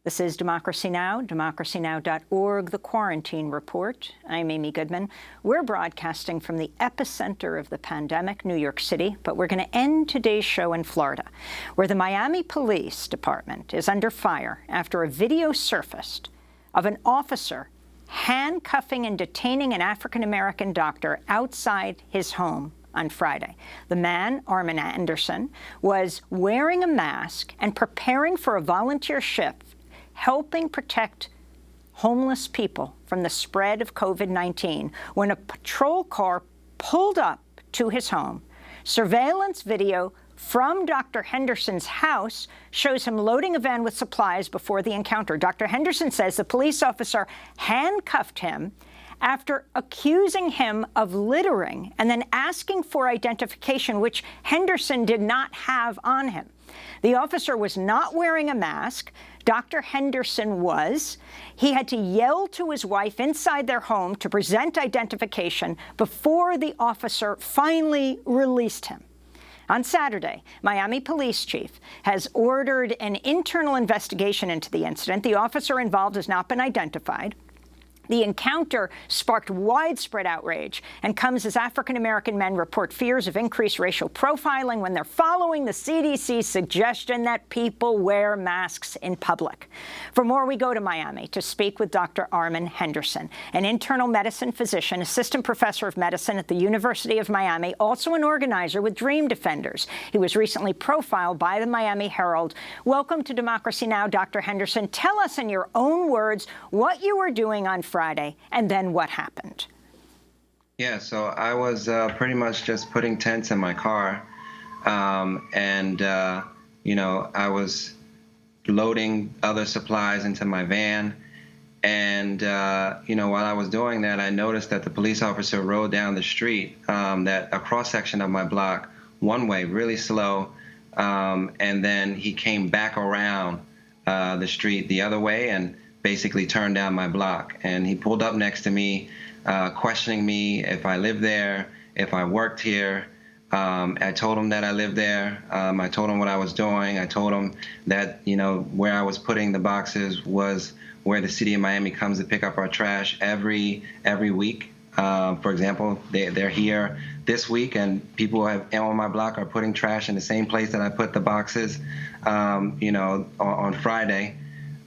This is Democracy Now!, democracynow.org, The Quarantine Report. I'm Amy Goodman. We're broadcasting from the epicenter of the pandemic, New York City, but we're going to end today's show in Florida, where the Miami Police Department is under fire after a video surfaced of an officer handcuffing and detaining an African-American doctor outside his home on Friday. The man, Armen Henderson, was wearing a mask and preparing for a volunteer shift helping protect homeless people from the spread of COVID-19 when a patrol car pulled up to his home. Surveillance video from Dr. Henderson's house shows him loading a van with supplies before the encounter. Dr. Henderson says the police officer handcuffed him after accusing him of littering and then asking for identification, which Henderson did not have on him. The officer was not wearing a mask. Dr. Henderson was. He had to yell to his wife inside their home to present identification before the officer finally released him. On Saturday, Miami Police Chief has ordered an internal investigation into the incident. The officer involved has not been identified. The encounter sparked widespread outrage and comes as African-American men report fears of increased racial profiling when they're following the CDC's suggestion that people wear masks in public. For more, we go to Miami to speak with Dr. Armen Henderson, an internal medicine physician, assistant professor of medicine at the University of Miami, also an organizer with Dream Defenders. He was recently profiled by the Miami Herald. Welcome to Democracy Now!, Dr. Henderson. Tell us in your own words what you were doing on Friday, and then what happened? Yeah, so I was pretty much just putting tents in my car, you know, I was loading other supplies into my van, and you know, while I was doing that, I noticed that the police officer rode down the street, that a cross-section of my block, one way, really slow, and then he came back around the street the other way and basically turned down my block. And he pulled up next to me, questioning me if I lived there, if I worked here. I told him that I lived there. I told him what I was doing. I told him that, you know, where I was putting the boxes was where the city of Miami comes to pick up our trash every week. For example, they're here this week, and people on my block are putting trash in the same place that I put the boxes, you know, on Friday.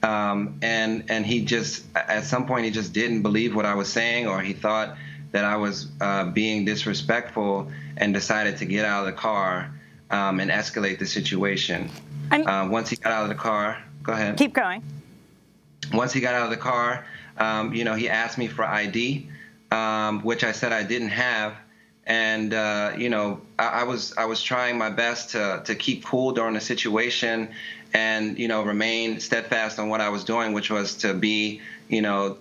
And he just, at some point, he just didn't believe what I was saying, or he thought that I was being disrespectful, and decided to get out of the car and escalate the situation. Once he got out of the car, go ahead. Keep going. Once he got out of the car, you know, he asked me for ID, which I said I didn't have. And, you know, I was trying my best to keep cool during the situation and, you know, remain steadfast on what I was doing, which was to be, you know,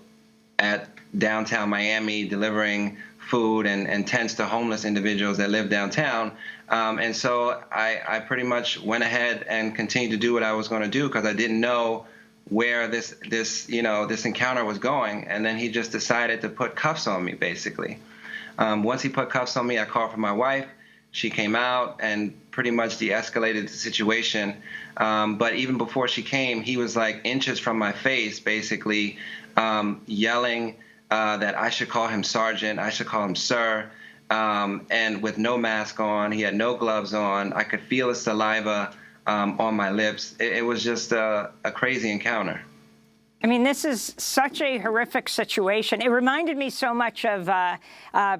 at downtown Miami delivering food and tents to homeless individuals that live downtown. And so I pretty much went ahead and continued to do what I was going to do, because I didn't know where this encounter was going. And then he just decided to put cuffs on me, basically. Once he put cuffs on me, I called for my wife. She came out and pretty much de-escalated the situation. But even before she came, he was like inches from my face, basically yelling that I should call him Sergeant, I should call him Sir. And with no mask on, he had no gloves on. I could feel his saliva on my lips. It was just a crazy encounter. I mean, this is such a horrific situation. It reminded me so much of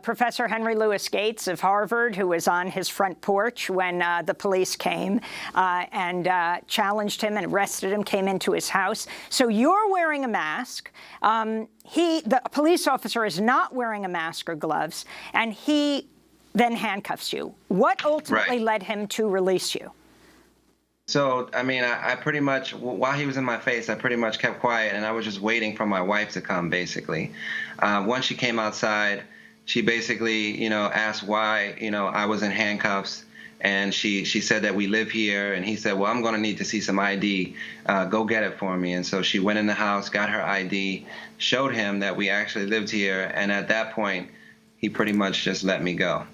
Professor Henry Louis Gates of Harvard, who was on his front porch when the police came and challenged him and arrested him, came into his house. So you're wearing a mask. The police officer is not wearing a mask or gloves, and he then handcuffs you. What ultimately led him to release you? So, I mean, I pretty much, while he was in my face, I pretty much kept quiet, and I was just waiting for my wife to come, basically. Once she came outside, she basically, you know, asked why, you know, I was in handcuffs, and she said that we live here, and he said, well, I'm going to need to see some ID. Go get it for me. And so she went in the house, got her ID, showed him that we actually lived here, and at that point, he pretty much just let me go.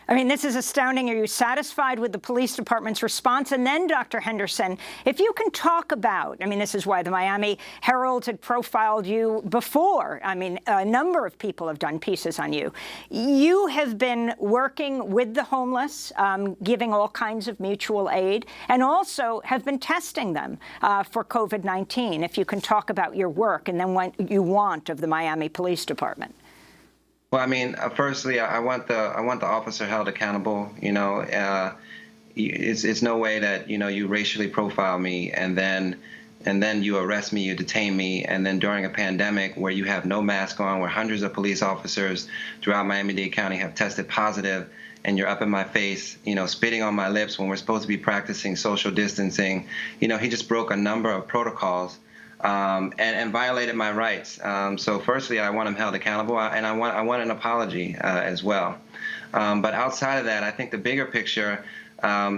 I mean, this is astounding. Are you satisfied with the police department's response? And then, Dr. Henderson, if you can talk about, I mean, this is why the Miami Herald had profiled you before. I mean, a number of people have done pieces on you. You have been working with the homeless, giving all kinds of mutual aid, and also have been testing them for COVID-19. If you can talk about your work and then what you want of the Miami Police Department. Well, I mean, firstly, I want the officer held accountable. You know, it's no way that you racially profile me and then you arrest me, you detain me, and then during a pandemic where you have no mask on, where hundreds of police officers throughout Miami-Dade County have tested positive, and you're up in my face, spitting on my lips when we're supposed to be practicing social distancing. He just broke a number of protocols. And violated my rights. So firstly, I want him held accountable, and I want an apology as well. But outside of that, I think the bigger picture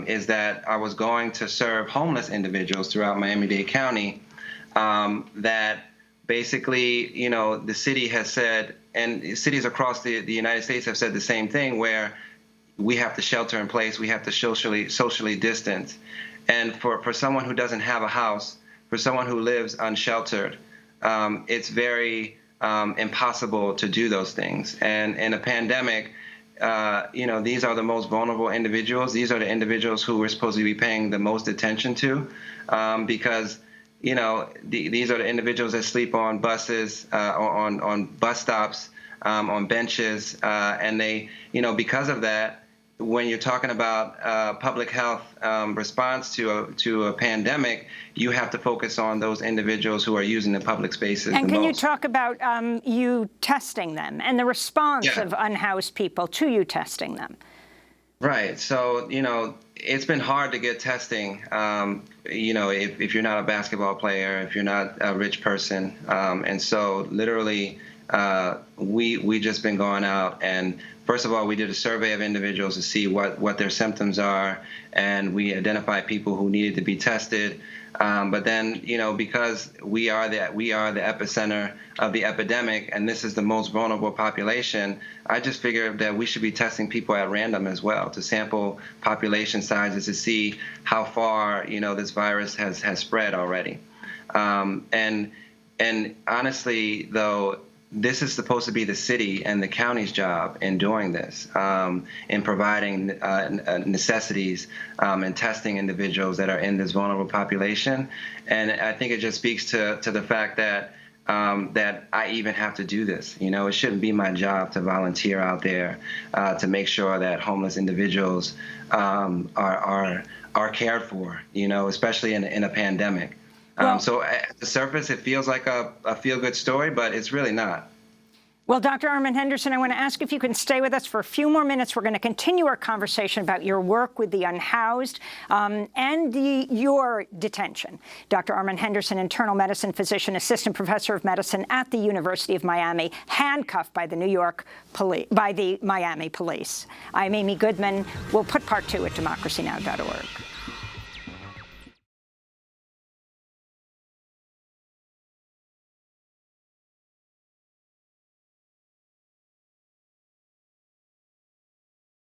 is that I was going to serve homeless individuals throughout Miami-Dade County that basically, the city has said, and cities across the United States have said the same thing, where we have to shelter in place, we have to socially distance. And for someone who doesn't have a house, for someone who lives unsheltered, it's very impossible to do those things. And in a pandemic, these are the most vulnerable individuals. These are the individuals who we're supposed to be paying the most attention to, because these are the individuals that sleep on buses, on bus stops, on benches, and they, because of that, when you're talking about public health response to a pandemic, you have to focus on those individuals who are using the public spaces the most. And can you talk about you testing them and the response of unhoused people to you testing them? Right. So, it's been hard to get testing, if you're not a basketball player, if you're not a rich person. And so literally, we just been going out, and first of all, we did a survey of individuals to see what their symptoms are, and we identified people who needed to be tested. But then, because we are the epicenter of the epidemic, and this is the most vulnerable population, I just figured that we should be testing people at random as well, to sample population sizes to see how far this virus has spread already. And honestly, though, this is supposed to be the city and the county's job in doing this, in providing necessities and testing individuals that are in this vulnerable population. And I think it just speaks to the fact that that I even have to do this. It shouldn't be my job to volunteer out there to make sure that homeless individuals are cared for, especially in a pandemic. So at the surface, it feels like a feel-good story, but it's really not. Well, Dr. Armen Henderson, I want to ask if you can stay with us for a few more minutes. We're going to continue our conversation about your work with the unhoused and your detention. Dr. Armen Henderson, internal medicine physician, assistant professor of medicine at the University of Miami, handcuffed by the Miami police. I'm Amy Goodman. We'll put part 2 at democracynow.org.